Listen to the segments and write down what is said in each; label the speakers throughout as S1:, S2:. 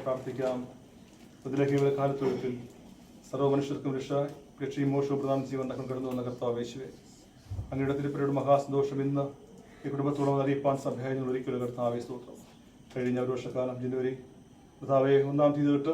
S1: പ്രാർത്ഥിക്കാം. പ്രതിലഹിയുടെ കാലത്തൊഴുത്തിൽ സർവ്വ മനുഷ്യർക്കും രക്ഷയും മോശവും പ്രധാന ജീവൻ കടന്നു വന്ന കർത്താവ് യേശുവേ, അങ്ങയുടെ തിരുപ്പതിയുടെ മഹാസന്തോഷം ഇന്ന് ഈ കുടുംബത്തോളം അറിയിപ്പാൻ സഭയായി ഒരിക്കലും കർത്താവെ സ്തോത്രം. കഴിഞ്ഞ ഒരു വർഷക്കാലം ജനുവരി കർത്താവെ 1-ാം തീയതി തൊട്ട്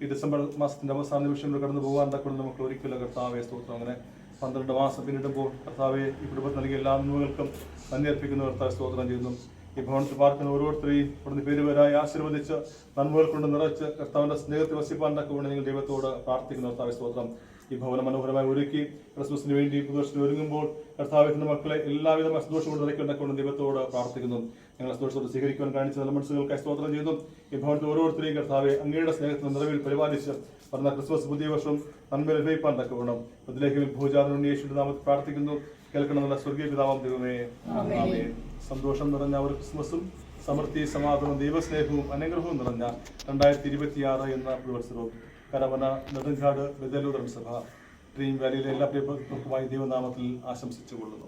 S1: ഈ ഡിസംബർ മാസത്തിന്റെ അവസാന നിമിഷങ്ങൾ കടന്നു പോകാൻ തക്കൊണ്ട് നമുക്ക് ഒരിക്കലും കർത്താവെ സ്തോത്രം. അങ്ങനെ 12 മാസം പിന്നിടുമ്പോൾ കർത്താവെ ഈ കുടുംബത്തിൽ നൽകിയ എല്ലാ നന്മകൾക്കും നന്ദി അർപ്പിക്കുന്ന കർത്താവ് സ്തോത്രം ചെയ്യുന്നു. ഈ ഭവനത്തിൽ പാർക്കുന്ന ഓരോരുത്തരെയും ഇവിടുന്ന് പേരുവരായി ആശീർവദിച്ച് നന്മകൾ കൊണ്ട് നിറച്ച് കർത്താവിന്റെ സ്നേഹത്തിൽ വസിപ്പാൻ തക്കവണ്ണം നിങ്ങൾ ദൈവത്തോട് പ്രാർത്ഥിക്കുന്ന കർത്താവ് സ്തോത്രം. ഈ ഭവനം മനോഹരമായി ഒരുക്കി ക്രിസ്മസിന് വേണ്ടി പുതുവർഷത്തിന് ഒരുങ്ങുമ്പോൾ കർത്താവിന്റെ മക്കളെ എല്ലാവിധ സന്തോഷം കൊണ്ട് നിറയ്ക്കൊണ്ടക്കൊണ്ട് ദൈവത്തോട് പ്രാർത്ഥിക്കുന്നു. ഞങ്ങളെ സന്തോഷത്തോട് സ്വീകരിക്കുവാൻ കാണിച്ച നല്ല മനസ്സുകൾക്കായി സ്തോത്രം ചെയ്യുന്നു. ഈ ഭവനത്തിൽ ഓരോരുത്തരെയും കർത്താവെ അങ്ങയുടെ സ്നേഹത്തിന് നിറവിൽ പരിപാലിച്ച് പറഞ്ഞ ക്രിസ്മസ് പുതിയ വർഷം നന്മ ലഭിപ്പാൻ തക്കവണ്ണം പ്രതിലേഖിൽ ഭൂജാതനുണ്ട് യേശുവിന്റെ നാമത്തിൽ പ്രാർത്ഥിക്കുന്നു. കേൾക്കണമെന്നുള്ള സ്വർഗീയ പിതാവാം ദൈവമേ, ആമേൻ. സന്തോഷം നിറഞ്ഞ ഒരു ക്രിസ്മസും സമൃദ്ധി, സമാധാനവും ദൈവസ്നേഹവും അനുഗ്രഹവും നിറഞ്ഞ 2026 എന്ന പുതുവത്സരവും കരവന നെടുങ്കാട് ബദലൂദരം സഭ ഡ്രീം വാലിയിലെ എല്ലാ പ്രിയപ്പെട്ടവർക്കുമായി ദൈവനാമത്തിൽ ആശംസിച്ചുകൊള്ളുന്നു.